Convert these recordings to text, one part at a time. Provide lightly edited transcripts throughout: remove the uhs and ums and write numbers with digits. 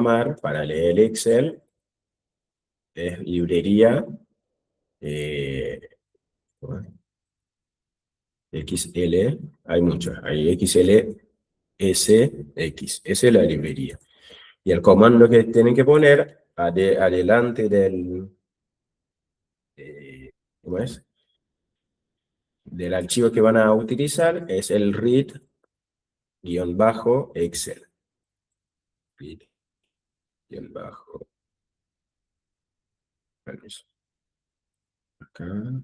llamar para leer Excel es librería XL, hay muchas, hay XLSX, esa es la librería. Y el comando que tienen que poner adelante ¿cómo es? Del archivo que van a utilizar es el read-excel. Read-, permiso. Acá,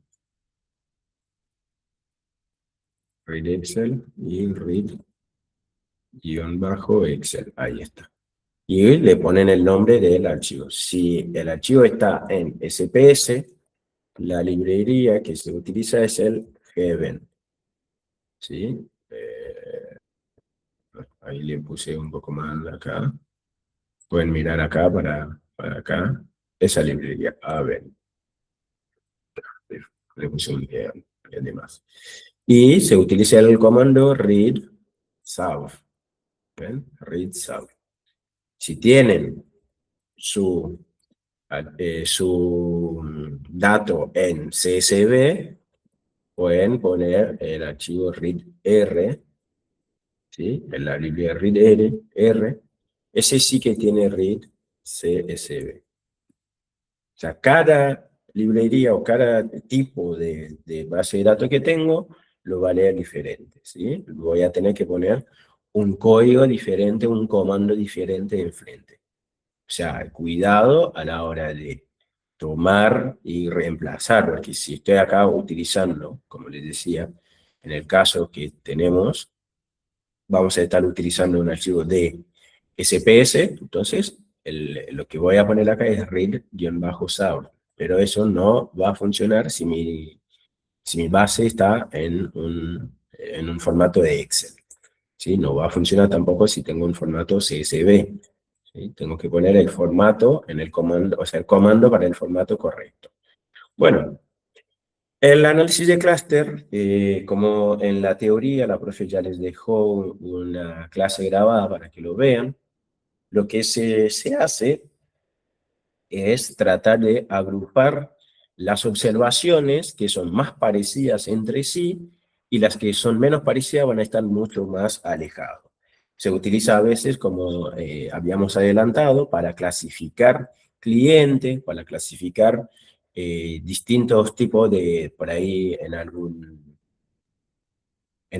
read Excel y read-excel. Ahí está. Y le ponen el nombre del archivo. Si el archivo está en SPS, la librería que se utiliza es el Heaven. ¿Sí? Ahí le puse un poco más acá. Pueden mirar acá para acá. Esa librería. A ver. Le puse un y demás. Y se utiliza el comando read south. ¿Ven? Read south. Si tienen su dato en CSV, pueden poner el archivo readr, ¿sí? En la librería readr, ese sí que tiene read CSV. O sea, cada librería o cada tipo de base de datos que tengo lo va a leer diferente, ¿sí? Voy a tener que poner un código diferente, un comando diferente enfrente. O sea, cuidado a la hora de tomar y reemplazar, porque si estoy acá utilizando, como les decía, en el caso que tenemos, vamos a estar utilizando un archivo de SPS, entonces lo que voy a poner acá es read-source, pero eso no va a funcionar si mi base está en un formato de Excel. ¿Sí? No va a funcionar tampoco si tengo un formato CSV. ¿Sí? Tengo que poner el formato en el comando, o sea, el comando para el formato correcto. Bueno, el análisis de clúster, como en la teoría, la profe ya les dejó una clase grabada para que lo vean, lo que se hace es tratar de agrupar las observaciones que son más parecidas entre sí y las que son menos parecidas van a estar mucho más alejadas. Se utiliza a veces, como habíamos adelantado, para clasificar clientes, para clasificar distintos tipos de, por ahí en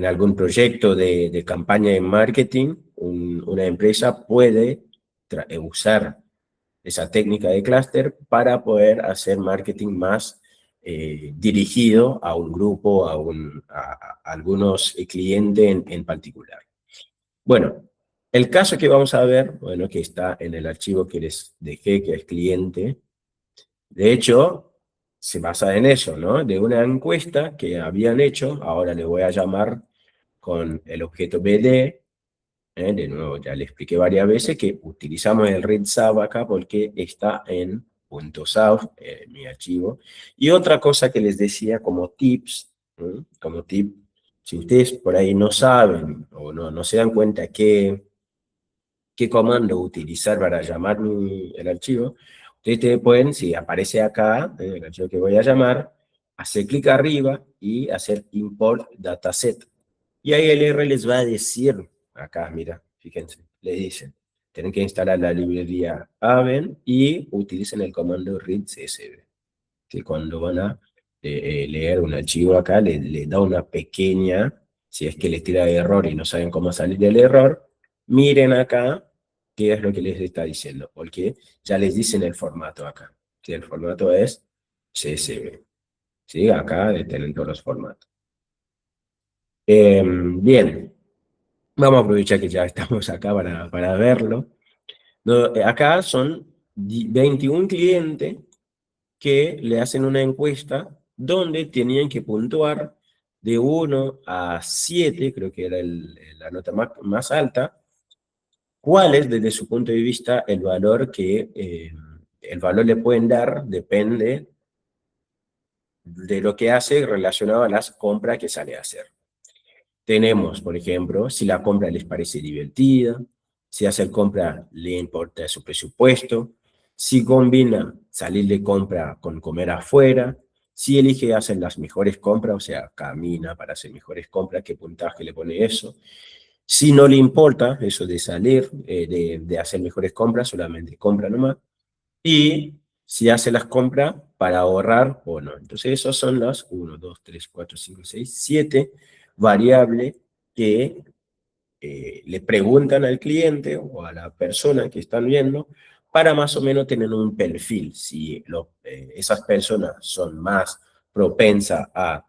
algún proyecto de campaña de marketing, una empresa puede usar esa técnica de clúster para poder hacer marketing más dirigido a un grupo, a algunos clientes en particular. Bueno, el caso que vamos a ver, bueno, que está en el archivo que les dejé, que es cliente, de hecho, se basa en eso, ¿no? De una encuesta que habían hecho, ahora le voy a llamar con el objeto BD, de nuevo, ya le expliqué varias veces que utilizamos el readsouth acá porque está en .south, mi archivo. Y otra cosa que les decía como tips, como tip, si ustedes por ahí no saben o no se dan cuenta qué comando utilizar para llamar el archivo, ustedes pueden, si aparece acá, el archivo que voy a llamar, hacer clic arriba y hacer import dataset. Y ahí el R les va a decir, acá, mira, fíjense, le dicen, tienen que instalar la librería Aven y utilicen el comando readcsv, que cuando van a leer un archivo acá, le da una pequeña, si es que les tira error y no saben cómo salir del error, miren acá qué es lo que les está diciendo, porque ya les dicen el formato acá, que el formato es CSV, ¿sí? Acá tienen todos los formatos. Bien, vamos a aprovechar que ya estamos acá para verlo. No, acá son 21 clientes que le hacen una encuesta donde tenían que puntuar de 1 a 7, creo que era la nota más alta, cuál es desde su punto de vista el valor el valor le pueden dar, depende de lo que hace relacionado a las compras que sale a hacer. Tenemos, por ejemplo, si la compra les parece divertida, si hacer compra le importa su presupuesto, si combina salir de compra con comer afuera, si elige hacer las mejores compras, o sea, camina para hacer mejores compras, qué puntaje le pone eso. Si no le importa eso de salir, de hacer mejores compras, solamente compra nomás. Y si hace las compras para ahorrar o no. Entonces, esas son las 7 variables que le preguntan al cliente o a la persona que están viendo para más o menos tener un perfil. Si esas personas son más propensas a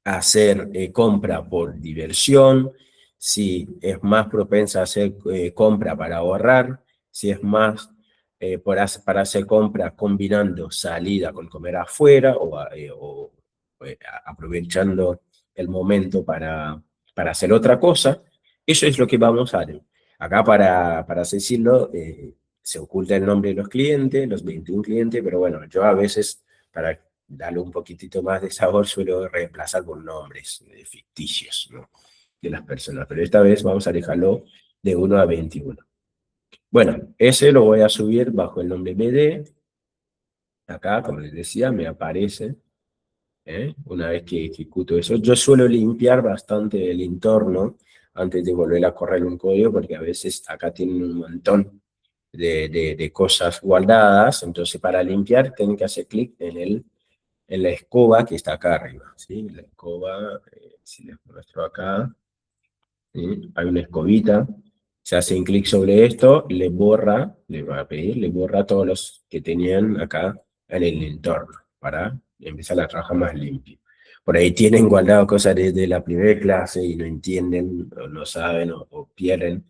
hacer compra por diversión, si es más propensa a hacer compra para ahorrar, si es más para hacer compra combinando salida con comer afuera aprovechando el momento para hacer otra cosa. Eso es lo que vamos a hacer. Acá para decirlo, se oculta el nombre de los clientes, los 21 clientes, pero bueno, yo a veces para darle un poquitito más de sabor, suelo reemplazar por nombres ficticios, ¿no?, de las personas. Pero esta vez vamos a dejarlo de 1 a 21. Bueno, ese lo voy a subir bajo el nombre BD. Acá, como les decía, me aparece, una vez que ejecuto eso. Yo suelo limpiar bastante el entorno antes de volver a correr un código, porque a veces acá tienen un montón de cosas guardadas. Entonces, para limpiar, tienen que hacer clic en la escoba que está acá arriba, ¿sí? La escoba, si les muestro acá, ¿sí? Hay una escobita, se hacen clic sobre esto, le va a pedir, le borra todos los que tenían acá en el entorno, para empezar a trabajar más limpio. Por ahí tienen guardado cosas desde la primera clase y no entienden, o no saben, o pierden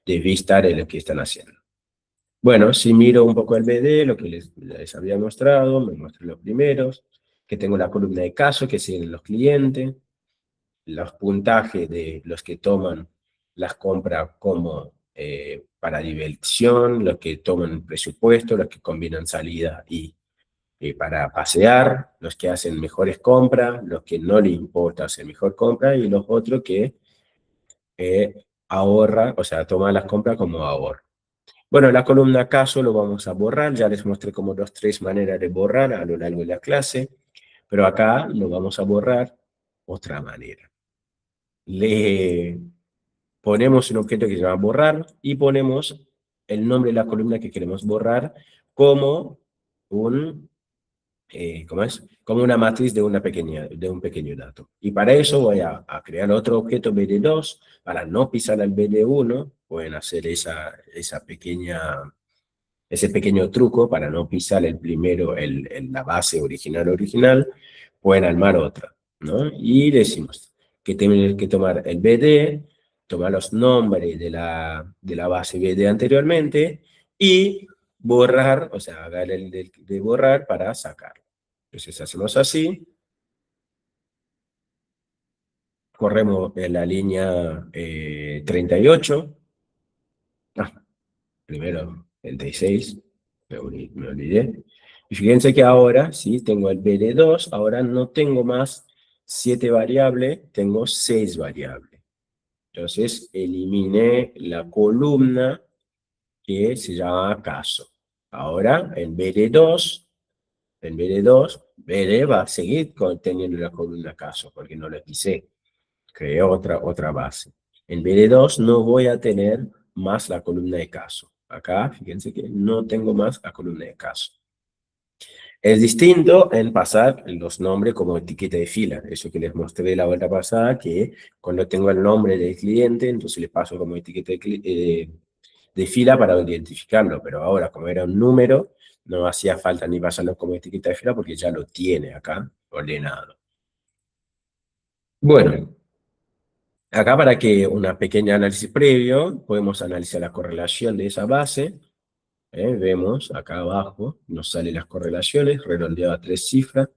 de vista de lo que están haciendo. Bueno, si miro un poco el BD, lo que les había mostrado, me muestro los primeros, que tengo la columna de caso, que siguen los clientes, los puntajes de los que toman las compras como para diversión, los que toman presupuesto, los que combinan salida y para pasear, los que hacen mejores compras, los que no les importa hacer mejor compra, y los otros que ahorran, o sea, toman las compras como ahorro. Bueno, la columna caso lo vamos a borrar, ya les mostré como las 3 maneras de borrar a lo largo de la clase, pero acá lo vamos a borrar otra manera. Le ponemos un objeto que se llama borrar y ponemos el nombre de la columna que queremos borrar como ¿cómo es? Como una matriz de un pequeño dato. Y para eso voy a crear otro objeto BD2, para no pisar al BD1, pueden hacer ese pequeño truco para no pisar el primero, la base original, pueden armar otra, ¿no? Y decimos que tienen que tomar el BD, tomar los nombres de la base BD anteriormente y borrar, o sea, hacer el de borrar para sacarlo. Entonces hacemos así, corremos en la línea 38, primero 36, me olvidé. Y fíjense que ahora, sí, tengo el BD2, ahora no tengo más 7 variables, tengo 6 variables. Entonces, eliminé la columna que se llama caso. Ahora, BD va a seguir teniendo la columna caso, porque no la pisé. Creé otra base. En BD2 no voy a tener más la columna de caso. Acá, fíjense que no tengo más la columna de caso. Es distinto en pasar los nombres como etiqueta de fila. Eso que les mostré la vuelta pasada, que cuando tengo el nombre del cliente, entonces le paso como etiqueta de fila para identificarlo. Pero ahora, como era un número, no hacía falta ni pasarlo como etiqueta de fila porque ya lo tiene acá ordenado. Bueno, acá para que una pequeña análisis previo, podemos analizar la correlación de esa base. Vemos acá abajo, nos salen las correlaciones, redondeado a 3 cifras.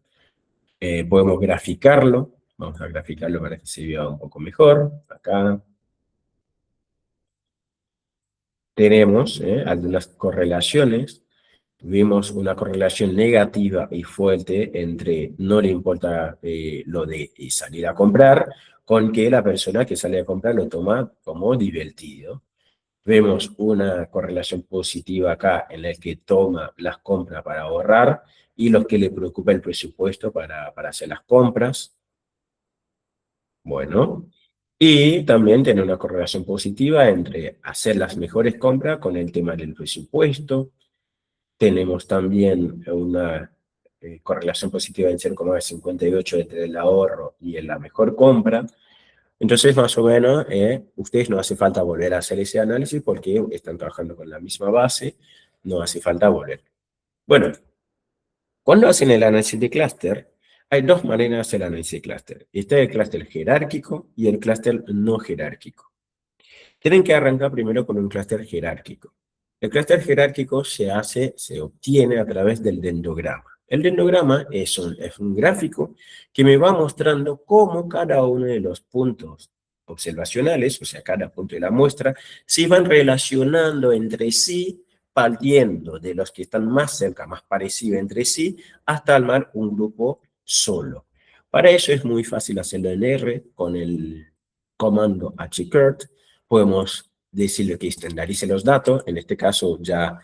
Podemos graficarlo, vamos a graficarlo para que se vea un poco mejor. Acá tenemos algunas correlaciones. Vimos una correlación negativa y fuerte entre no le importa lo de salir a comprar, con que la persona que sale a comprar lo toma como divertido. Vemos una correlación positiva acá en la que toma las compras para ahorrar y los que le preocupa el presupuesto para hacer las compras. Bueno, y también tiene una correlación positiva entre hacer las mejores compras con el tema del presupuesto. Tenemos también una correlación positiva en 0,58 entre el ahorro y en la mejor compra. Entonces, más o menos, ustedes no hace falta volver a hacer ese análisis porque están trabajando con la misma base, no hace falta volver. Bueno, cuando hacen el análisis de clúster, hay dos maneras de hacer el análisis de clúster. Está el clúster jerárquico y el clúster no jerárquico. Tienen que arrancar primero con un clúster jerárquico. El clúster jerárquico se obtiene a través del dendrograma. El dendrograma es un gráfico que me va mostrando cómo cada uno de los puntos observacionales, o sea, cada punto de la muestra, se van relacionando entre sí, partiendo de los que están más cerca, más parecidos entre sí, hasta armar un grupo solo. Para eso es muy fácil hacerlo en R con el comando hcurt. Podemos decirle que estandarice los datos. En este caso ya,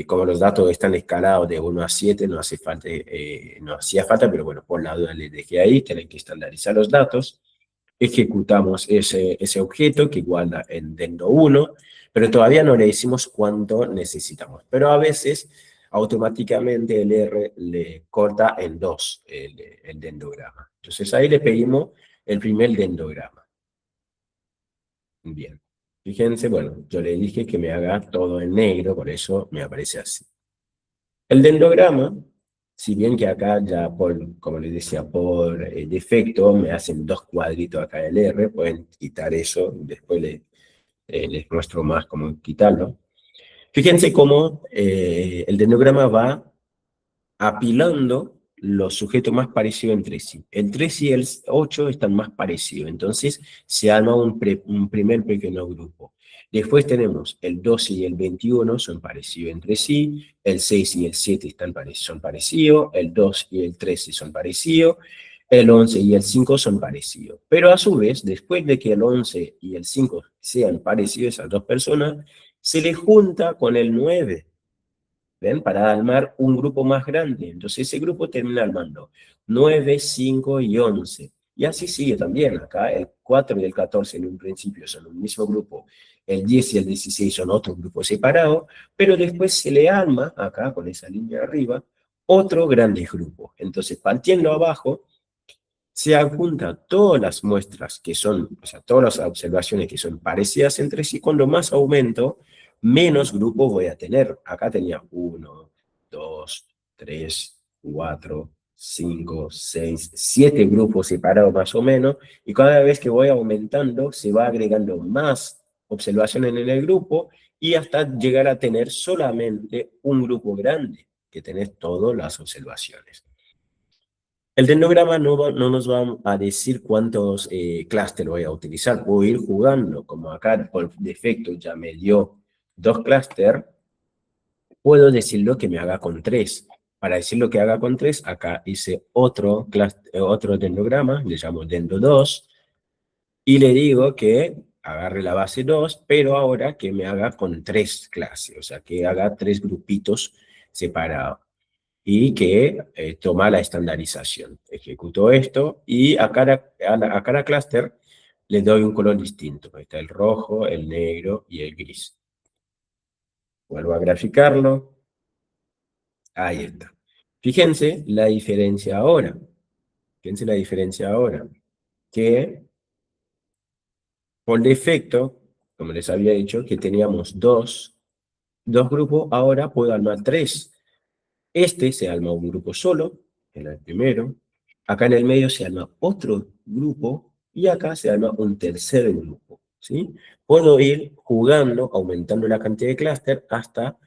como los datos están escalados de 1 a 7, no hace falta, no hacía falta, pero bueno, por la duda les dejé ahí, tienen que estandarizar los datos. Ejecutamos ese objeto que guarda en dendo 1, pero todavía no le decimos cuánto necesitamos. Pero a veces automáticamente el R le corta en 2 el dendrograma. Entonces ahí le pedimos el primer dendrograma. Bien. Fíjense, bueno, yo le dije que me haga todo en negro, por eso me aparece así. El dendrograma, si bien que acá ya, como les decía, por defecto me hacen dos cuadritos acá del R, pueden quitar eso, después les muestro más cómo quitarlo. Fíjense cómo el dendrograma va apilando los sujetos más parecidos entre sí. El 3 y el 8 están más parecidos, entonces se arma un primer pequeño grupo. Después tenemos el 12 y el 21 son parecidos entre sí, el 6 y el 7 son parecidos, el 2 y el 13 son parecidos, el 11 y el 5 son parecidos. Pero a su vez, después de que el 11 y el 5 sean parecidos, esas dos personas, se les junta con el 9. ¿Ven? Para armar un grupo más grande. Entonces ese grupo termina armando 9, 5 y 11. Y así sigue también. Acá el 4 y el 14 en un principio son un mismo grupo. El 10 y el 16 son otro grupo separado, pero después se le arma, acá con esa línea arriba, otro grande grupo. Entonces, partiendo abajo, se adjuntan todas las muestras que son, o sea, todas las observaciones que son parecidas entre sí. Cuando más aumento, menos grupos voy a tener. Acá tenía 1, 2, 3, 4, 5, 6, 7 grupos separados más o menos, y cada vez que voy aumentando, se va agregando más observaciones en el grupo, y hasta llegar a tener solamente un grupo grande, que tenés todas las observaciones. El dendrograma no nos va a decir cuántos clústeres voy a utilizar. Puedo ir jugando, como acá por defecto ya me dio 2 clústeres, puedo decirlo que me haga con 3. Para decirlo que haga con 3, acá hice otro dendrograma, le llamo dendo 2, y le digo que agarre la base 2, pero ahora que me haga con 3 clases, o sea, que haga 3 grupitos separados y que toma la estandarización. Ejecuto esto y a cada clúster le doy un color distinto. Ahí está el rojo, el negro y el gris. Vuelvo a graficarlo. Ahí está. Fíjense la diferencia ahora. Fíjense la diferencia ahora. Que por defecto, como les había dicho, que teníamos dos grupos, ahora puedo armar 3. Este se arma un grupo solo, en el primero. Acá en el medio se arma otro grupo y acá se arma un tercer grupo, ¿sí? Puedo ir jugando, aumentando la cantidad de clúster hasta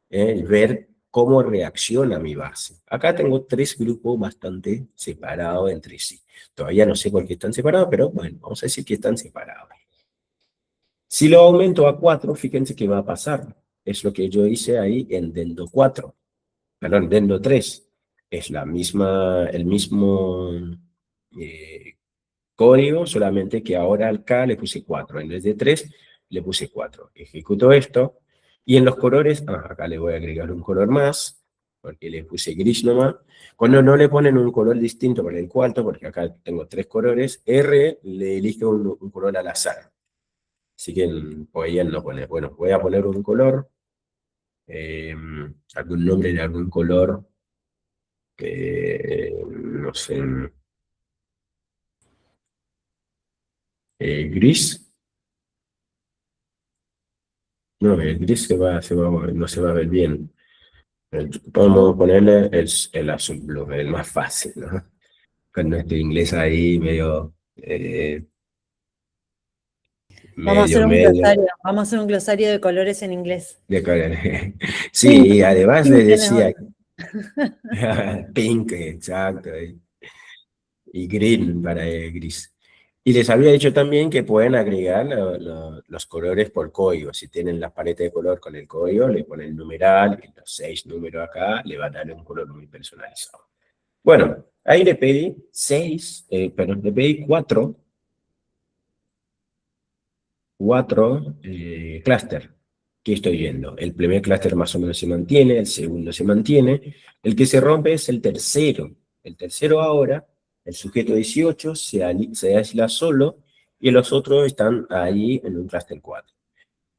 ver cómo reacciona mi base. Acá tengo 3 grupos bastante separados entre sí. Todavía no sé por qué están separados, pero bueno, vamos a decir que están separados. Si lo aumento a 4, fíjense qué va a pasar. Es lo que yo hice ahí en Dendo 4. Perdón, Dendo 3. Es el mismo código, solamente que ahora acá le puse 4 en vez de 3, le puse 4. Ejecuto esto, y en los colores, acá le voy a agregar un color más, porque le puse gris nomás. Cuando no le ponen un color distinto para el cuarto, porque acá tengo 3 colores, R le elige un color al azar. Así que podría no poner. Bueno, voy a poner un color, eh, algún nombre de algún color, no sé, gris. No, el gris no se va a ver bien. Podemos ponerle el azul blue, el más fácil, ¿no? Con nuestro inglés ahí Vamos a hacer un medio. glosario, vamos a hacer un glosario de colores en inglés. Sí, Pink, y además le pink en decía el- pink, exacto, y green para gris. Y les había dicho también que pueden agregar los colores por código. Si tienen la paleta de color con el código, le ponen el numeral, y los 6 números acá, le van a dar un color muy personalizado. Bueno, ahí le pedí 6, perdón, le pedí 4 clúster que estoy viendo. El primer clúster más o menos se mantiene, el segundo se mantiene, el que se rompe es el tercero. El tercero ahora, el sujeto 18 se aísla solo y los otros están ahí en un clúster 4.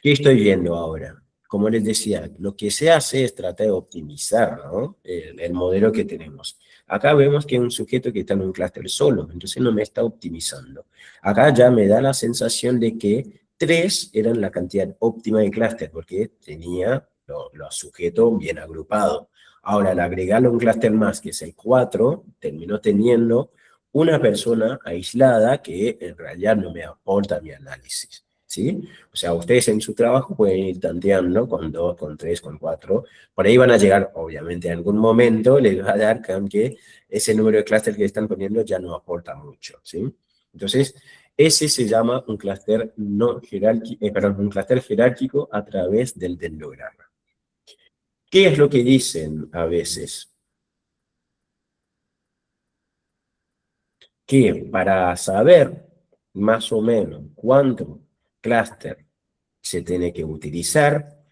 ¿Qué estoy viendo ahora? Como les decía, lo que se hace es tratar de optimizar, ¿no? El modelo que tenemos. Acá vemos que hay un sujeto que está en un clúster solo, entonces no me está optimizando. Acá ya me da la sensación de que 3 eran la cantidad óptima de clúster, porque tenía los sujetos bien agrupados. Ahora, al agregarle un clúster más, que es el 4, terminó teniendo una persona aislada que en realidad no me aporta mi análisis, ¿sí? O sea, ustedes en su trabajo pueden ir tanteando con 2, con 3, con 4. Por ahí van a llegar, obviamente, en algún momento les va a dar que ese número de clúster que están poniendo ya no aporta mucho, ¿sí? Entonces, ese se llama un clúster no jerárquico, perdón, un clúster jerárquico a través del dendrograma. ¿Qué es lo que dicen a veces? Que para saber más o menos cuánto clúster se tiene que utilizar,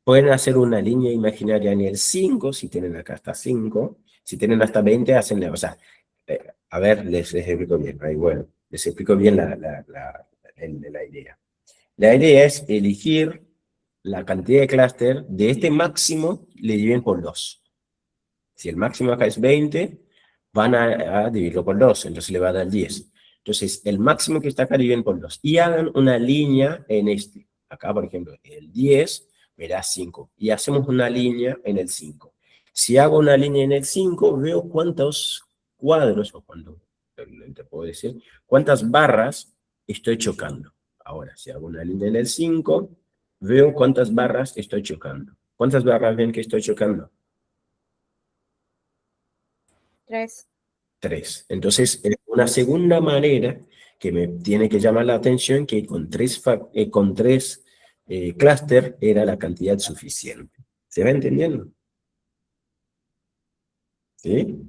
pueden hacer una línea imaginaria en el 5, si tienen acá hasta 5, si tienen hasta 20, hacen, o sea, a ver, les explico bien, ahí, bueno, les explico bien la idea. La idea es elegir la cantidad de clúster de este máximo, le dividen por 2. Si el máximo acá es 20, van a dividirlo por 2, entonces le va a dar 10. Entonces, el máximo que está acá dividen por 2. Y hagan una línea en este. Acá, por ejemplo, el 10 me da 5. Y hacemos una línea en el 5. Si hago una línea en el 5, veo cuántos cuadros, o cuánto, te puedo decir, cuántas barras estoy chocando. Ahora, si hago una línea en el 5, veo cuántas barras estoy chocando. ¿Cuántas barras ven que estoy chocando? 3. 3. Entonces, es una segunda manera que me tiene que llamar la atención que con tres clúster era la cantidad suficiente. ¿Se va entendiendo? ¿Sí?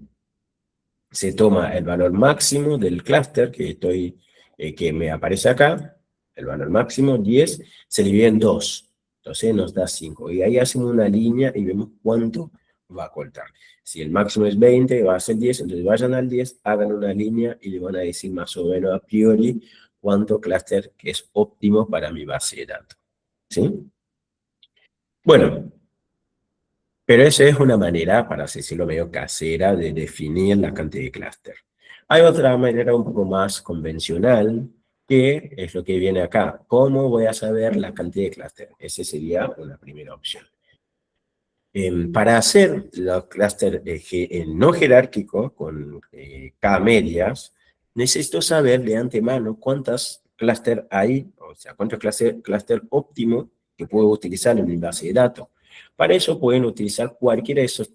Se toma el valor máximo del clúster que me aparece acá, el valor máximo 10, se divide en 2, entonces nos da 5. Y ahí hacemos una línea y vemos cuánto va a cortar. Si el máximo es 20, va a ser 10, entonces vayan al 10, hagan una línea y le van a decir más o menos a priori cuánto clúster que es óptimo para mi base de datos. ¿Sí? Bueno, pero esa es una manera, para así decirlo, medio casera de definir la cantidad de clúster. Hay otra manera un poco más convencional, que es lo que viene acá. ¿Cómo voy a saber la cantidad de clúster? Esa sería una primera opción. Para hacer los clúster no jerárquico con K medias, necesito saber de antemano cuántas clúster hay, o sea, cuántos clúster óptimo que puedo utilizar en mi base de datos. Para eso pueden utilizar cualquiera de esos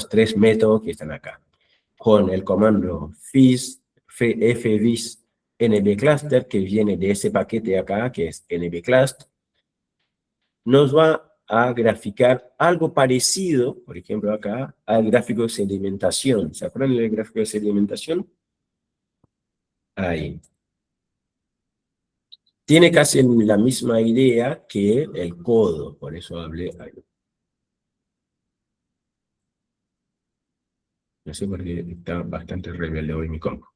tres métodos que están acá. Con el comando fvis nbcluster, que viene de ese paquete de acá, que es nbclust, nos va a graficar algo parecido, por ejemplo acá, al gráfico de sedimentación. ¿Se acuerdan del gráfico de sedimentación? Ahí. Tiene casi la misma idea que el codo, por eso hablé. No sé por qué está bastante rebelde hoy mi compu.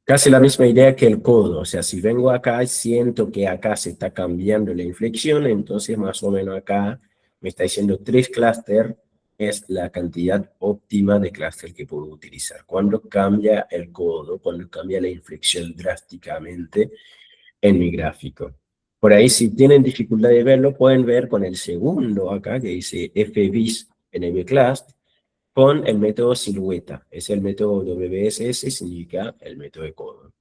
Casi la misma idea que el codo, o sea, si vengo acá y siento que acá se está cambiando la inflexión, entonces más o menos acá me está diciendo 3 clúster es la cantidad óptima de clúster que puedo utilizar. Cuando cambia el codo, cuando cambia la inflexión drásticamente en mi gráfico. Por ahí, si tienen dificultad de verlo, pueden ver con el segundo acá, que dice FBIS NBClust, con el método silueta. Es el método WSS, significa el método de codo.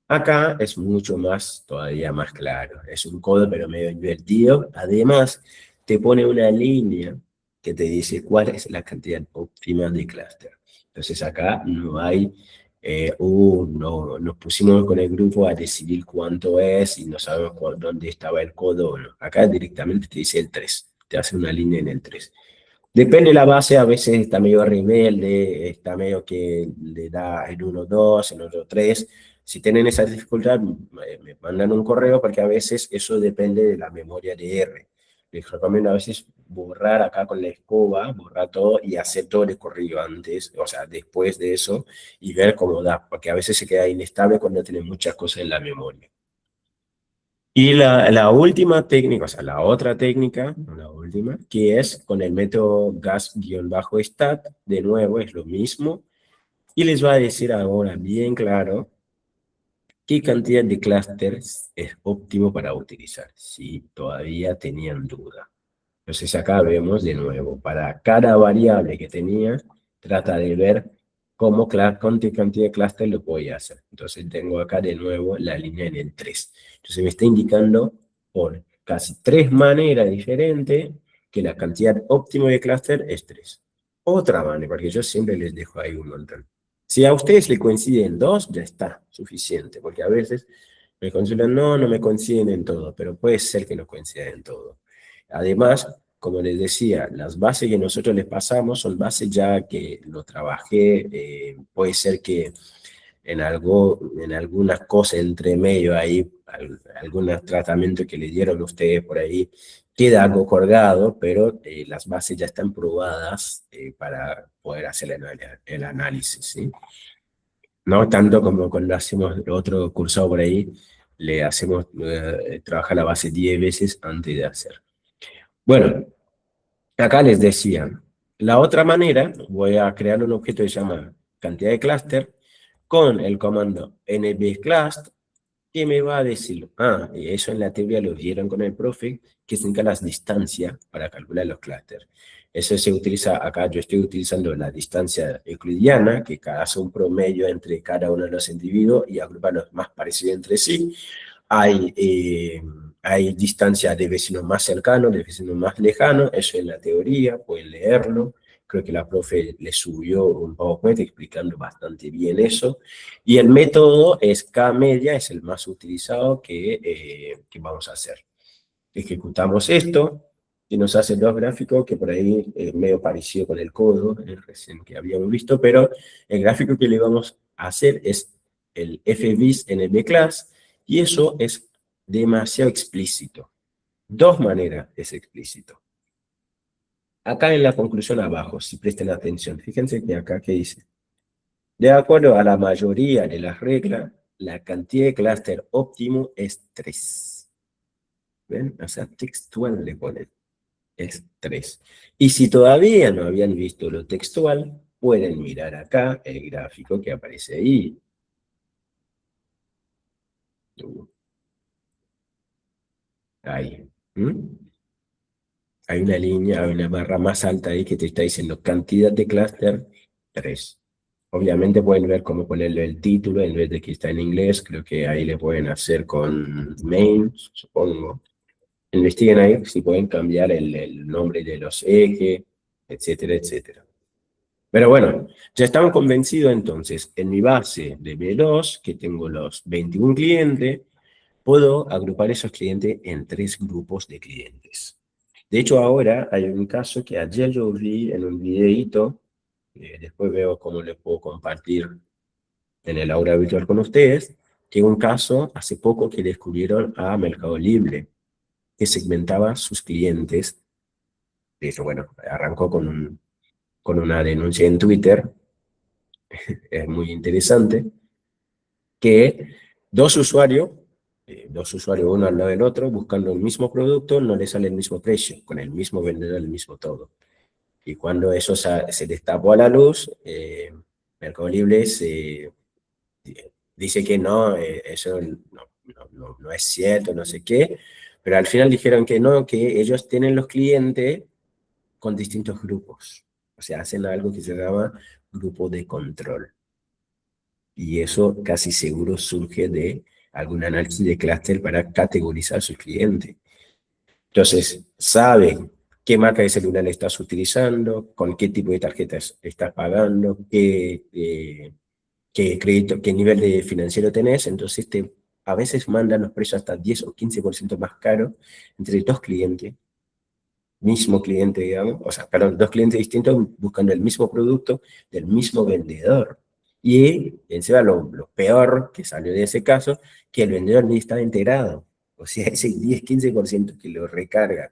Acá es mucho más, todavía más claro. Es un codo, pero medio invertido. Además, te pone una línea que te dice cuál es la cantidad óptima de clúster. Entonces acá no hay, no, nos pusimos con el grupo a decidir cuánto es y no sabemos dónde estaba el codo o no. Acá directamente te dice el 3. Te hace una línea en el 3. Depende de la base, a veces está medio rebelde, está medio que le da el 1-2, el otro 3. Si tienen esa dificultad, me mandan un correo porque a veces eso depende de la memoria de R. Les recomiendo a veces borrar acá con la escoba, borrar todo y hacer todo el correo antes, o sea, después de eso, y ver cómo da, porque a veces se queda inestable cuando tiene muchas cosas en la memoria. Y la última técnica, o sea, la otra técnica, la última, que es con el método gas-stat, de nuevo es lo mismo, y les va a decir ahora bien claro qué cantidad de clústeres es óptimo para utilizar, si todavía tenían duda. Entonces acá vemos de nuevo, para cada variable que tenía, trata de ver con qué cantidad de clúster lo voy a hacer. Entonces tengo acá de nuevo la línea en el 3. Entonces me está indicando por casi 3 maneras diferentes que la cantidad óptima de clúster es 3. Otra manera, porque yo siempre les dejo ahí un montón. Si a ustedes le coinciden 2, ya está, suficiente, porque a veces me consulan, no, no me coinciden en todo, pero puede ser que no coincidan en todo. Además, como les decía, las bases que nosotros les pasamos son bases ya que lo trabajé, puede ser que en algunas cosas entre medio ahí, algunos tratamientos que le dieron ustedes por ahí, queda algo colgado, pero las bases ya están probadas para poder hacer el análisis, ¿sí? No tanto como cuando hacemos otro cursado por ahí, le hacemos trabajar la base 10 veces antes de hacer. Bueno, acá les decía, la otra manera, voy a crear un objeto que se llama cantidad de clúster con el comando nbclust, que me va a decir, y eso en la teoría lo vieron con el profe, que significa las distancias para calcular los clústeres. Eso se utiliza acá, yo estoy utilizando la distancia euclidiana, que hace un promedio entre cada uno de los individuos y agrupa los más parecidos entre sí. Hay distancias de vecinos más cercanos, de vecinos más lejanos, eso en la teoría, pueden leerlo. Creo que la profe le subió un PowerPoint explicando bastante bien eso. Y el método es K-media, es el más utilizado que vamos a hacer. Ejecutamos esto y nos hace dos gráficos que por ahí es medio parecido con el codo, recién que habíamos visto, pero el gráfico que le vamos a hacer es el FBIS en el B-Class y eso es demasiado explícito. Dos maneras es explícito. Acá en la conclusión abajo, si presten atención, fíjense que acá que dice, de acuerdo a la mayoría de las reglas, la cantidad de clúster óptimo es 3. ¿Ven? O sea, textual le ponen. Es 3. Y si todavía no habían visto lo textual, pueden mirar acá el gráfico que aparece ahí. Ahí. Hay una línea, hay una barra más alta ahí que te está diciendo cantidad de clúster 3. Obviamente pueden ver cómo ponerle el título en vez de que está en inglés. Creo que ahí le pueden hacer con main, supongo. Investiguen ahí si pueden cambiar el nombre de los ejes, etcétera, etcétera. Pero bueno, ya estamos convencidos entonces, en mi base de B2, que tengo los 21 clientes, puedo agrupar esos clientes en 3 grupos de clientes. De hecho, ahora hay un caso que ayer yo vi en un videíto, después veo cómo les puedo compartir en el aula virtual con ustedes, que un caso hace poco que descubrieron a Mercado Libre, que segmentaba sus clientes. De hecho, bueno, arrancó con una denuncia en Twitter, es muy interesante, que dos usuarios uno al lado del otro, buscando el mismo producto, no le sale el mismo precio, con el mismo vendedor, el mismo todo. Y cuando eso se destapó a la luz, Mercado Libre dice que no, eso no es cierto, no sé qué, pero al final dijeron que no, que ellos tienen los clientes con distintos grupos. O sea, hacen algo que se llama grupo de control. Y eso casi seguro surge de algún análisis de clúster para categorizar sus clientes. Entonces, sabe qué marca de celular estás utilizando, con qué tipo de tarjetas estás pagando, qué crédito, qué nivel de financiero tenés. Entonces, a veces mandan los precios hasta 10 o 15% más caros entre dos clientes, mismo cliente, digamos, o sea, perdón, dos clientes distintos buscando el mismo producto del mismo vendedor. Y encima lo peor que salió de ese caso, que el vendedor ni estaba integrado. O sea, ese 10-15% que lo recarga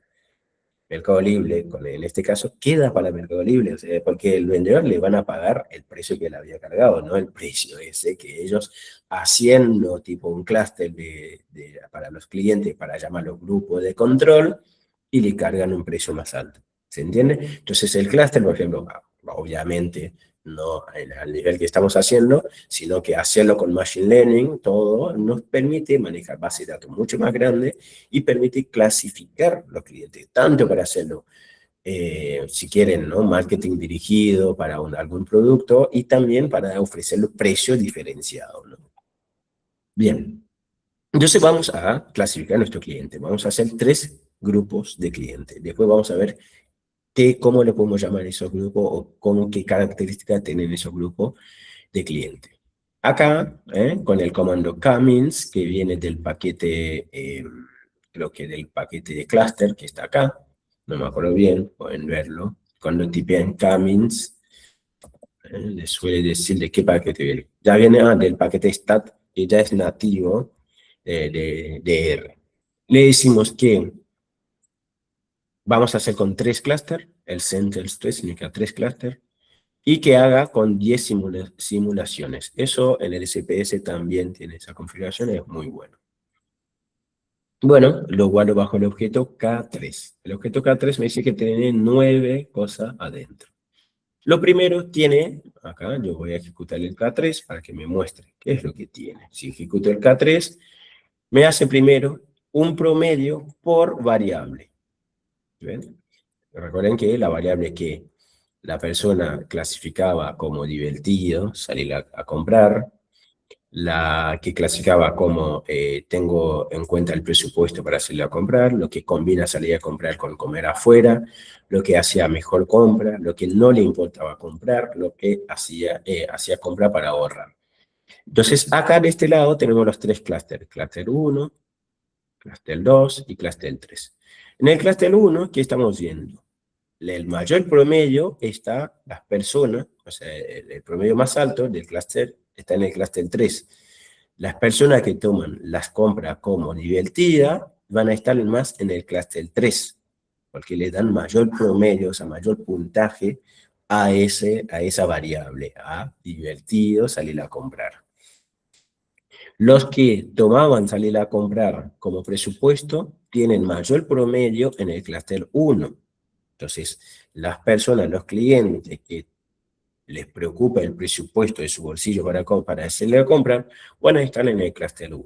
Mercado Libre, en este caso, queda para Mercado Libre, o sea, porque el vendedor le van a pagar el precio que le había cargado, no el precio ese que ellos, haciendo tipo un clúster para los clientes, para llamarlo grupo de control, y le cargan un precio más alto. ¿Se entiende? Entonces el clúster, por ejemplo, obviamente no al nivel que estamos haciendo, sino que hacerlo con Machine Learning, todo, nos permite manejar bases de datos mucho más grandes y permite clasificar los clientes, tanto para hacerlo, si quieren, ¿no? Marketing dirigido para algún producto y también para ofrecerle precios diferenciados, ¿no? Bien, entonces vamos a clasificar a nuestro cliente. Vamos a hacer 3 grupos de clientes. Después vamos a ver cómo le podemos llamar a esos grupos o qué características tienen esos grupos de clientes. Acá, con el comando Camins, que viene del paquete, creo que del paquete de cluster que está acá, no me acuerdo bien, pueden verlo. Cuando tipean Camins, les suele decir de qué paquete viene. Ya viene del paquete stat, que ya es nativo de R. Le decimos que vamos a hacer con 3 clústeres, el Centers 3 significa 3 clústeres, y que haga con 10 simulaciones. Eso en el SPS también tiene esa configuración, es muy bueno. Bueno, lo guardo bajo el objeto K3. El objeto K3 me dice que tiene 9 cosas adentro. Lo primero tiene, acá yo voy a ejecutar el K3 para que me muestre qué es lo que tiene. Si ejecuto el K3, me hace primero un promedio por variable. ¿Ven? Recuerden que la variable que la persona clasificaba como divertido, salir a comprar, la que clasificaba como tengo en cuenta el presupuesto para salir a comprar, lo que combina salir a comprar con comer afuera, lo que hacía mejor compra, lo que no le importaba comprar, lo que hacía compra para ahorrar. Entonces, acá de este lado tenemos los 3 clústeres, clúster 1, clúster 2 y clúster 3. En el clúster 1, ¿qué estamos viendo? El mayor promedio está las personas, o sea, el promedio más alto del clúster está en el clúster 3. Las personas que toman las compras como divertida van a estar más en el clúster 3, porque le dan mayor promedio, o sea, mayor puntaje a esa variable, a divertido salir a comprar. Los que tomaban salir a comprar como presupuesto tienen mayor promedio en el clúster 1. Entonces, las personas, los clientes que les preocupa el presupuesto de su bolsillo para hacerle la compra, van a estar en el clúster 1.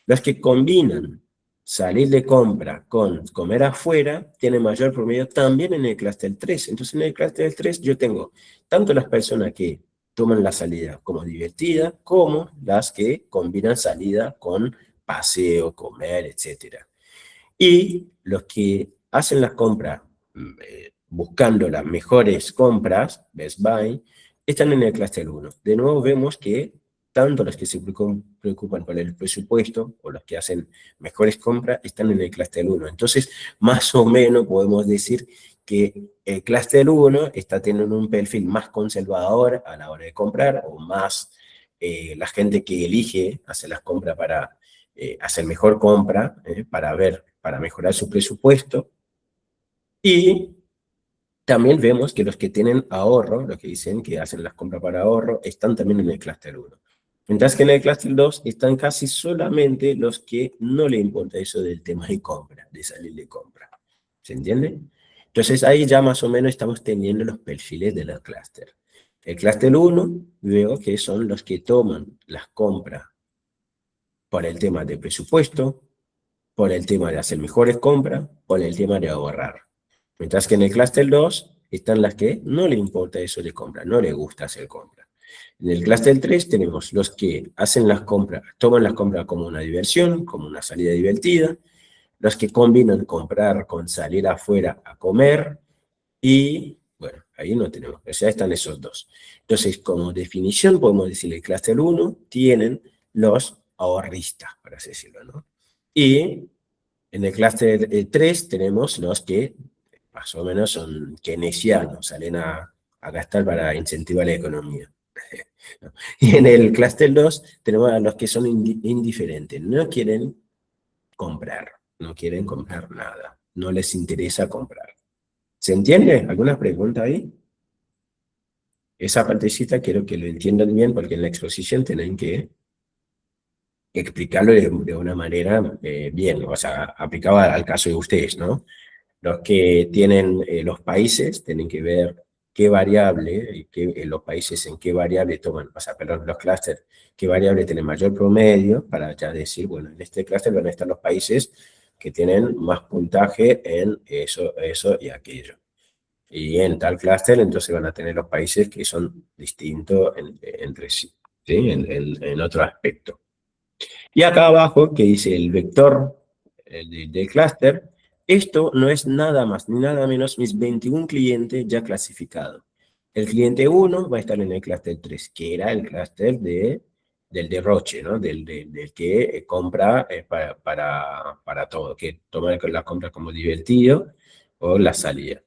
Los que combinan salir de compra con comer afuera tienen mayor promedio también en el clúster 3. Entonces, en el clúster 3 yo tengo tanto las personas que toman la salida como divertida, como las que combinan salida con paseo, comer, etc. Y los que hacen las compras buscando las mejores compras, Best Buy, están en el clúster 1. De nuevo vemos que tanto los que se preocupan por el presupuesto o los que hacen mejores compras están en el clúster 1. Entonces, más o menos podemos decir que el clúster 1 está teniendo un perfil más conservador a la hora de comprar o más la gente que elige hacer las compras para hacer mejor compra, para mejorar su presupuesto. Y también vemos que los que tienen ahorro, los que dicen que hacen las compras para ahorro, están también en el clúster 1. Mientras que en el clúster 2 están casi solamente los que no le importa eso del tema de compra, de salir de compra. ¿Se entiende? Entonces ahí ya más o menos estamos teniendo los perfiles de los clústeres. El clúster 1 veo que son los que toman las compras por el tema de presupuesto, por el tema de hacer mejores compras, por el tema de ahorrar. Mientras que en el clúster 2 están las que no le importa eso de compra, no le gusta hacer compra. En el clúster 3 tenemos los que hacen las compras, toman las compras como una diversión, como una salida divertida, los que combinan comprar con salir afuera a comer, y bueno, ahí no tenemos, o sea, están esos dos. Entonces, como definición, podemos decir el clúster 1 tienen los ahorristas, por así decirlo, ¿no? Y en el clúster 3 tenemos los que más o menos son keynesianos, salen a gastar para incentivar la economía. Y en el clúster 2 tenemos a los que son indiferentes, no quieren comprar nada, no les interesa comprar. ¿Se entiende? ¿Alguna pregunta ahí? Esa partecita quiero que lo entiendan bien porque en la exposición tienen que explicarlo de una manera bien, o sea, aplicado al caso de ustedes, ¿no? Los que tienen los países tienen que ver qué variable, los países en qué variable toman, o sea, perdón, los clústeres, qué variable tienen mayor promedio, para ya decir, bueno, en este clúster van a estar los países que tienen más puntaje en eso y aquello. Y en tal clúster, entonces van a tener los países que son distintos entre sí, ¿sí? En otro aspecto. Y acá abajo, que dice el vector del clúster, esto no es nada más ni nada menos mis 21 clientes ya clasificados. El cliente 1 va a estar en el clúster 3, que era el clúster del derroche, ¿no? Del que compra para todo, que toma la compra como divertido o la salida.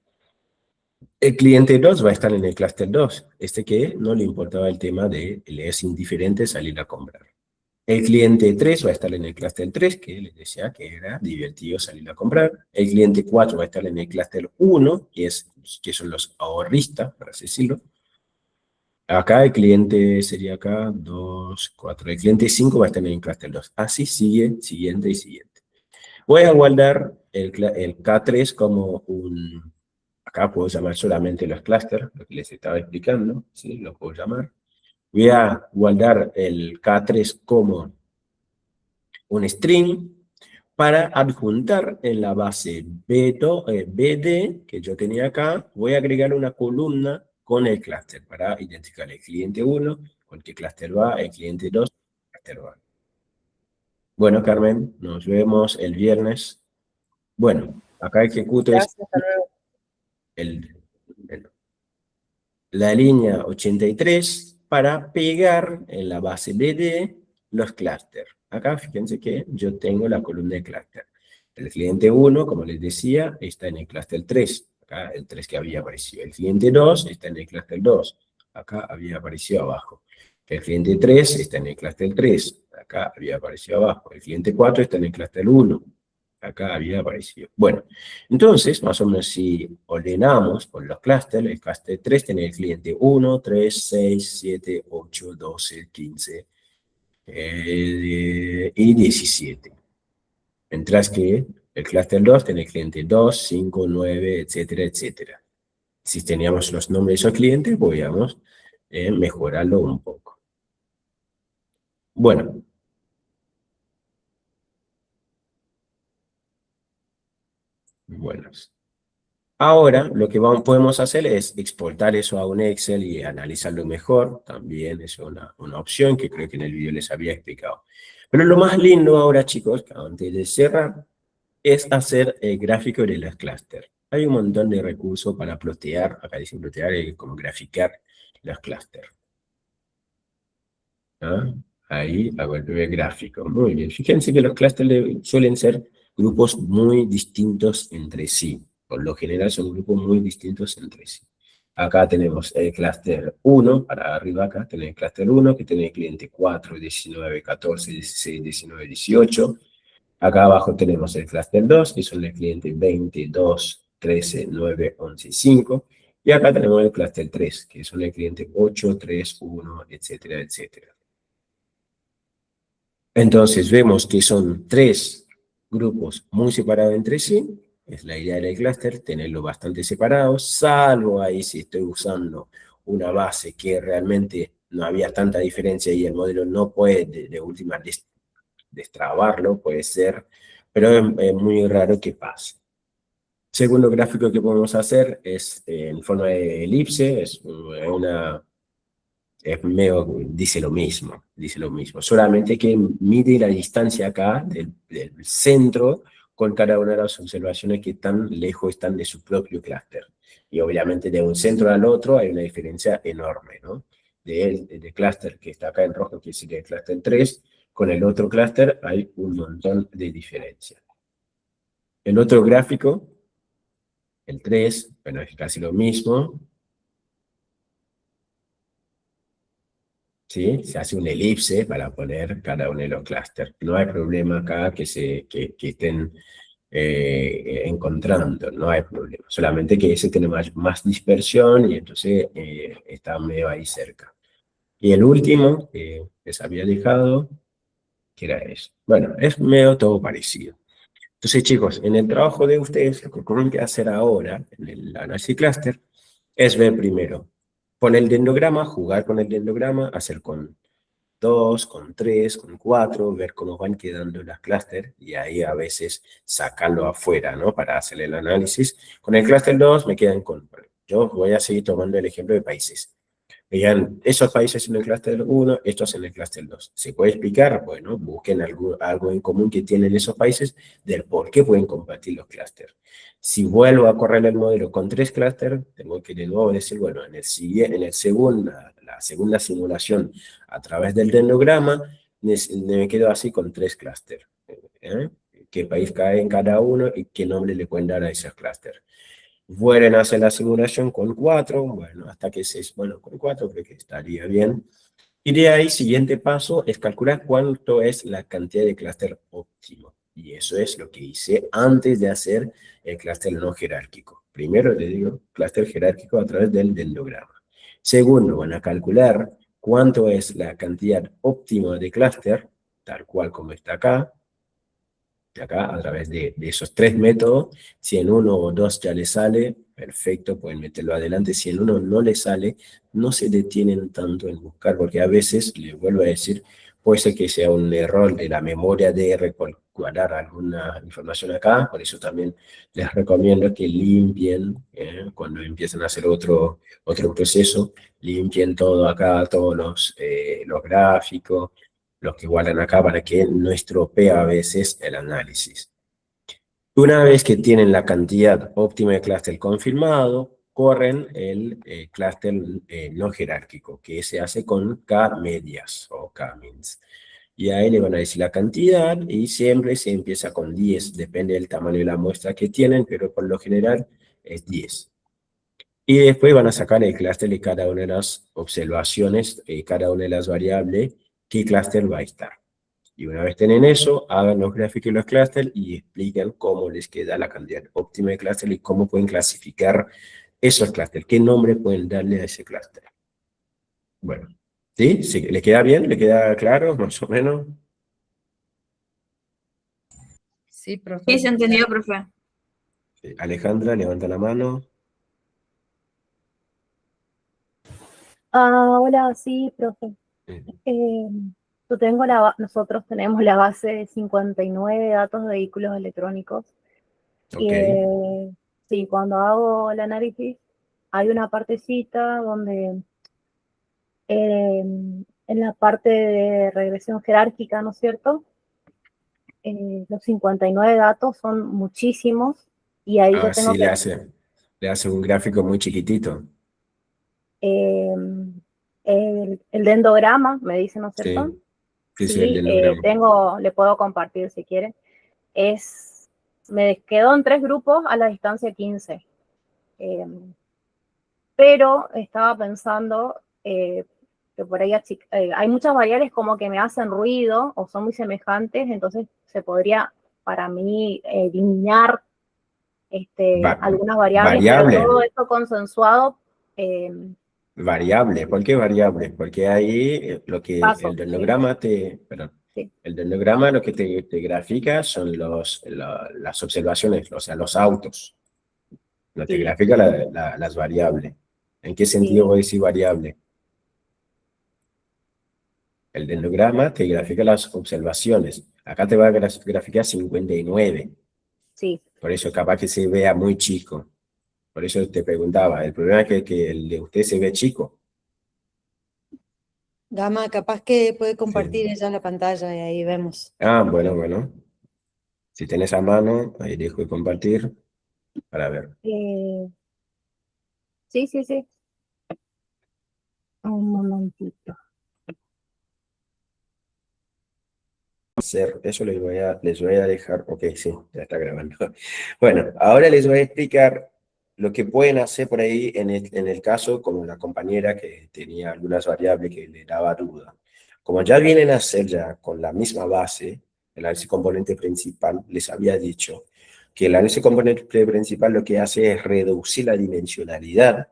El cliente 2 va a estar en el clúster 2, que no le importaba el tema de le es indiferente salir a comprar. El cliente 3 va a estar en el clúster 3, que les decía que era divertido salir a comprar. El cliente 4 va a estar en el clúster 1, que son los ahorristas, por así decirlo. Acá el cliente sería acá 2, 4. El cliente 5 va a estar en el clúster 2. Así sigue, siguiente y siguiente. Voy a guardar el K3 como un... Acá puedo llamar solamente los clústeres, lo que les estaba explicando, ¿sí? Lo puedo llamar. Voy a guardar el K3 como un string para adjuntar en la base BD que yo tenía acá. Voy a agregar una columna con el clúster para identificar el cliente 1, con qué clúster va, el cliente 2, clúster va. Bueno, Carmen, nos vemos el viernes. Bueno, acá ejecuto Gracias, hasta luego. La línea 83 para pegar en la base BD los clústeres. Acá fíjense que yo tengo la columna de clúster. El cliente 1, como les decía, está en el clúster 3. Acá el 3 que había aparecido. El cliente 2 está en el clúster 2. Acá había aparecido abajo. El cliente 3 está en el clúster 3. Acá había aparecido abajo. El cliente 4 está en el clúster 1. Acá había aparecido. Bueno, entonces, más o menos si ordenamos por los clústeres, el clúster 3 tiene el cliente 1, 3, 6, 7, 8, 12, 15 y 17. Mientras que el clúster 2 tiene el cliente 2, 5, 9, etcétera, etcétera. Si teníamos los nombres de esos clientes, podíamos mejorarlo un poco. Bueno. Bueno. Ahora, lo que podemos hacer es exportar eso a un Excel y analizarlo mejor. También es una opción que creo que en el video les había explicado. Pero lo más lindo ahora, chicos, antes de cerrar, es hacer el gráfico de los clústeres. Hay un montón de recursos para plotear, acá dice plotear, como graficar los clústeres. ¿Ah? Ahí hago el gráfico. Muy bien. Fíjense que los clústeres suelen ser grupos muy distintos entre sí. Por lo general son grupos muy distintos entre sí. Acá tenemos el clúster 1, para arriba acá tenés el clúster 1, que tiene el cliente 4, 19, 14, 16, 19, 18. Acá abajo tenemos el clúster 2, que son el cliente 20, 2, 13, 9, 11 y 5. Y acá tenemos el clúster 3, que son el cliente 8, 3, 1, etcétera, etcétera. Entonces vemos que son tres grupos muy separados entre sí. Es la idea del clúster, tenerlos bastante separados, salvo ahí si estoy usando una base que realmente no había tanta diferencia y el modelo no puede de última destrabarlo, puede ser, pero es muy raro que pase. Segundo gráfico que podemos hacer es en forma de elipse, dice lo mismo, solamente que mide la distancia acá del centro con cada una de las observaciones que tan lejos están de su propio clúster. Y obviamente de un centro al otro hay una diferencia enorme, ¿no? Del clúster que está acá en rojo, que sería el clúster 3, con el otro clúster hay un montón de diferencia. El otro gráfico, el 3, bueno, es casi lo mismo, ¿sí? Se hace una elipse para poner cada uno de los clústeres. No hay problema acá que estén encontrando, no hay problema. Solamente que ese tiene más dispersión y entonces está medio ahí cerca. Y el último que les había dejado, que era eso. Bueno, es medio todo parecido. Entonces, chicos, en el trabajo de ustedes, lo que tienen que hacer ahora, en el análisis clúster, es ver primero, con el dendrograma, jugar con el dendrograma, hacer con 2, con 3, con 4, ver cómo van quedando las clústeres y ahí a veces sacarlo afuera, ¿no? Para hacer el análisis. Con el clúster 2 me quedan con... Yo voy a seguir tomando el ejemplo de países. Vean, esos países en el clúster 1, estos en el clúster 2. ¿Se puede explicar? Bueno, busquen algo en común que tienen esos países del por qué pueden compartir los clústeres. Si vuelvo a correr el modelo con 3 clústeres, tengo que de nuevo decir, bueno, en la segunda simulación a través del dendrograma, me quedo así con 3 clústeres. ¿Qué país cae en cada uno y qué nombre le pueden dar a esos clústeres? Vuelven a hacer la simulación con 4, bueno, hasta que 6, bueno, con 4 creo que estaría bien. Y de ahí, siguiente paso es calcular cuánto es la cantidad de clúster óptimo. Y eso es lo que hice antes de hacer el clúster no jerárquico. Primero le digo clúster jerárquico a través del dendrograma. Segundo, van a calcular cuánto es la cantidad óptima de clúster, tal cual como está acá, a través de esos 3 métodos. Si en uno o dos ya le sale, perfecto, pueden meterlo adelante. Si en uno no le sale, no se detienen tanto en buscar, porque a veces, les vuelvo a decir, puede ser que sea un error de la memoria DR por guardar alguna información acá. Por eso también les recomiendo que limpien, cuando empiezan a hacer otro proceso, limpien todo acá, todos los gráficos, los que guardan acá, para que no estropee a veces el análisis. Una vez que tienen la cantidad óptima de clúster confirmado, corren el clúster no jerárquico, que se hace con K-medias o K-mins. Y ahí le van a decir la cantidad y siempre se empieza con 10, depende del tamaño de la muestra que tienen, pero por lo general es 10. Y después van a sacar el clúster de cada una de las observaciones, cada una de las variables, qué clúster va a estar. Y una vez tienen eso, hagan los gráficos y los clústeres y explican cómo les queda la cantidad óptima de clúster y cómo pueden clasificar esos clústeres, qué nombre pueden darle a ese clúster. Bueno, ¿sí? ¿Sí? ¿Le queda bien? ¿Le queda claro, más o menos? Sí, profe. Sí, se entendió, profe. Sí. Alejandra, levanta la mano. Hola, sí, profe. Sí. Nosotros tenemos la base de 59 datos de vehículos electrónicos. Ok. Sí, cuando hago el análisis, hay una partecita donde en la parte de regresión jerárquica, ¿no es cierto? Los 59 datos son muchísimos y ahí yo tengo Sí, que... le hace un gráfico muy chiquitito. el dendrograma, me dice, ¿no es cierto? Sí, sí, el Sí, dendrograma. le puedo compartir si quieren. Me quedó en 3 grupos a la distancia 15. pero estaba pensando que por ahí hay muchas variables como que me hacen ruido o son muy semejantes, entonces se podría para mí eliminar Va- algunas variables, pero variable, todo esto consensuado, variable. ¿Por qué variable? Porque ahí lo que el paso, sí, dendrograma te, perdón, sí, el dendrograma lo que te grafica son las observaciones, o sea, los autos. No te sí, grafica las variables. ¿En qué sentido sí, voy a decir variable? El dendrograma te grafica las observaciones. Acá te va a graficar 59. sí. Por eso capaz que se vea muy chico. Por eso te preguntaba. El problema es que el de usted se ve chico. Gama, capaz que puede compartir Sí. ella la pantalla y ahí vemos. Ah, bueno, bueno. Si tenés a mano, ahí dejo de compartir para ver. Eh, sí, sí, sí. Un momentito. Eso les voy a dejar. Ok, sí, ya está grabando. Bueno, ahora les voy a explicar lo que pueden hacer por ahí en el caso, como la compañera que tenía algunas variables que le daba duda. Como ya vienen a hacer ya con la misma base, el análisis componente principal, les había dicho que el análisis componente principal lo que hace es reducir la dimensionalidad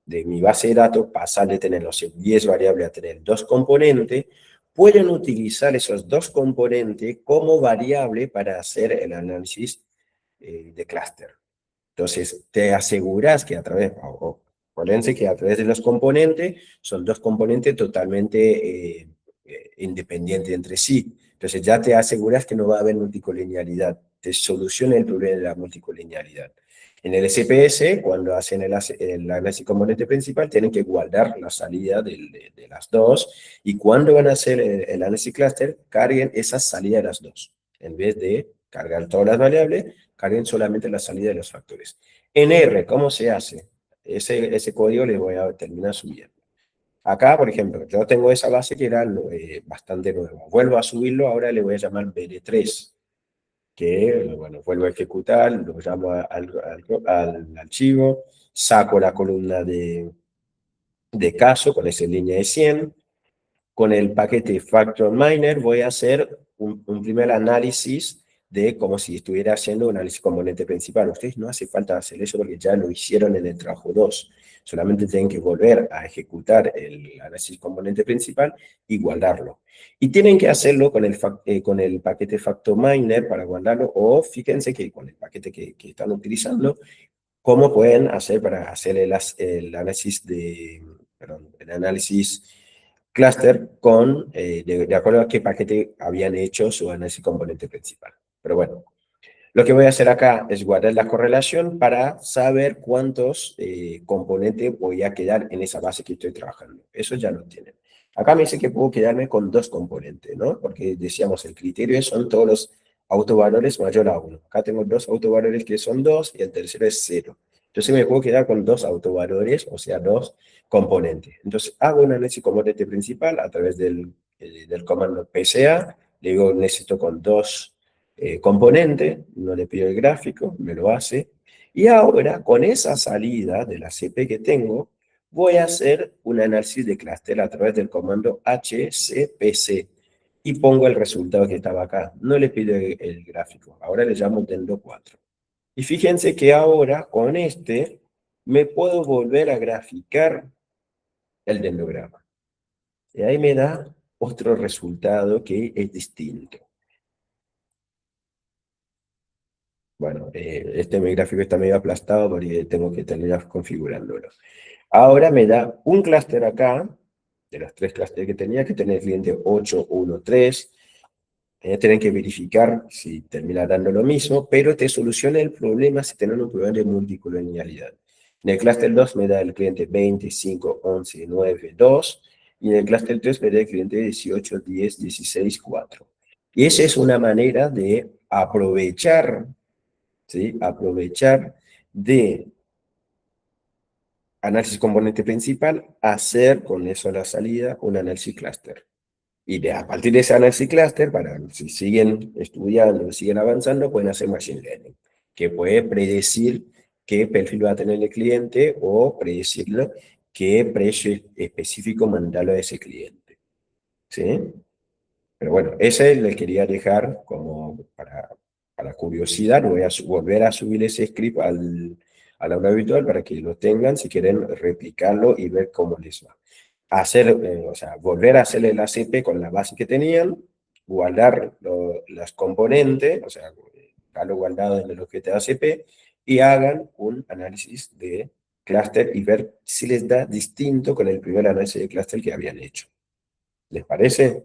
de mi base de datos, pasar de tener, no sé, 10 variables a tener dos componentes, pueden utilizar esos dos componentes como variable para hacer el análisis de clúster. Entonces, te aseguras que a través, acuérdense que a través de los componentes, son dos componentes totalmente independientes entre sí. Entonces, ya te aseguras que no va a haber multicolinialidad. Te soluciona el problema de la multicolinialidad. En el SPS, cuando hacen el análisis componente principal, tienen que guardar la salida de las dos, y cuando van a hacer el análisis cluster, carguen esa salida de las dos. En vez de cargar todas las variables, carguen solamente la salida de los factores. En R, ¿cómo se hace? Ese código le voy a terminar subiendo. Acá, por ejemplo, yo tengo esa base que era bastante nueva. Vuelvo a subirlo, ahora le voy a llamar BD3, que, bueno, vuelvo a ejecutar, lo llamo al archivo, saco la columna de caso con esa línea de 100. Con el paquete Factor Miner voy a hacer un primer análisis de como si estuviera haciendo un análisis componente principal. Ustedes no hace falta hacer eso porque ya lo hicieron en el trabajo 2. Solamente tienen que volver a ejecutar el análisis componente principal y guardarlo. Y tienen que hacerlo con el paquete Factor Miner para guardarlo, o fíjense que con el paquete que están utilizando, cómo pueden hacer para hacer el análisis perdón, el análisis clúster de acuerdo a qué paquete habían hecho su análisis componente principal. Pero bueno, lo que voy a hacer acá es guardar la correlación para saber cuántos componentes voy a quedar en esa base que estoy trabajando. Eso ya lo tienen. Acá me dice que puedo quedarme con dos componentes, ¿no? Porque decíamos, el criterio son todos los autovalores mayor a 1. Acá tengo dos autovalores que son 2 y el tercero es 0. Entonces me puedo quedar con dos autovalores, o sea, dos componentes. Entonces hago un análisis componente principal a través del comando PCA. Le digo, necesito con dos componente, no le pido el gráfico, me lo hace. Y ahora, con esa salida de la CP que tengo, voy a hacer un análisis de clúster a través del comando HCPC y pongo el resultado que estaba acá. No le pido el gráfico, ahora le llamo Dendo 4. Y fíjense que ahora, con este, me puedo volver a graficar el dendrograma. Y ahí me da otro resultado que es distinto. Bueno, mi gráfico está medio aplastado porque tengo que terminar configurándolo. Ahora me da un clúster acá, de los tres clústeres que tenía, que tener el cliente 813. Tienen que verificar si termina dando lo mismo, pero te soluciona el problema si tienen un problema de multicolonialidad. En el clúster 2 me da el cliente 25, 11, 9, 2, y en el clúster 3 me da el cliente 18, 10, 16, 4. Y esa es una manera de aprovechar, ¿sí? Aprovechar de análisis componente principal, hacer con eso a la salida un análisis clúster. Y a partir de ese análisis clúster, para si siguen estudiando, siguen avanzando, pueden hacer machine learning, que puede predecir qué perfil va a tener el cliente o predecirlo qué precio específico mandarlo a ese cliente. ¿Sí? Pero bueno, ese le quería dejar como para curiosidad. Voy a volver a subir ese script al aula virtual para que lo tengan, si quieren replicarlo y ver cómo les va. O sea, volver a hacer el ACP con la base que tenían, guardar las componentes, o sea, dejarlo guardado en el objeto de ACP, y hagan un análisis de clúster y ver si les da distinto con el primer análisis de clúster que habían hecho. ¿Les parece?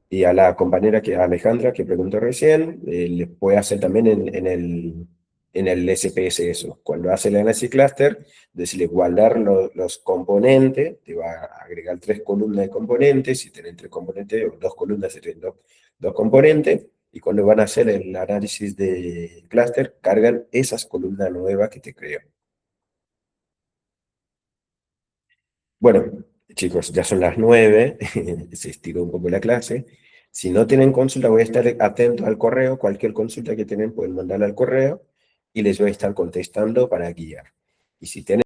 Y a la compañera a Alejandra que preguntó recién, les puede hacer también en el SPS eso. Cuando hace el análisis cluster, decirle guardar los componentes, te va a agregar 3 columnas de componentes, si tienen 3 componentes o 2 columnas, serían dos componentes, y cuando van a hacer el análisis de cluster, cargan esas columnas nuevas que te creó. Bueno, chicos, ya son las 9, se estiró un poco la clase. Si no tienen consulta, voy a estar atento al correo. Cualquier consulta que tienen pueden mandarla al correo y les voy a estar contestando para guiar. Y si tienen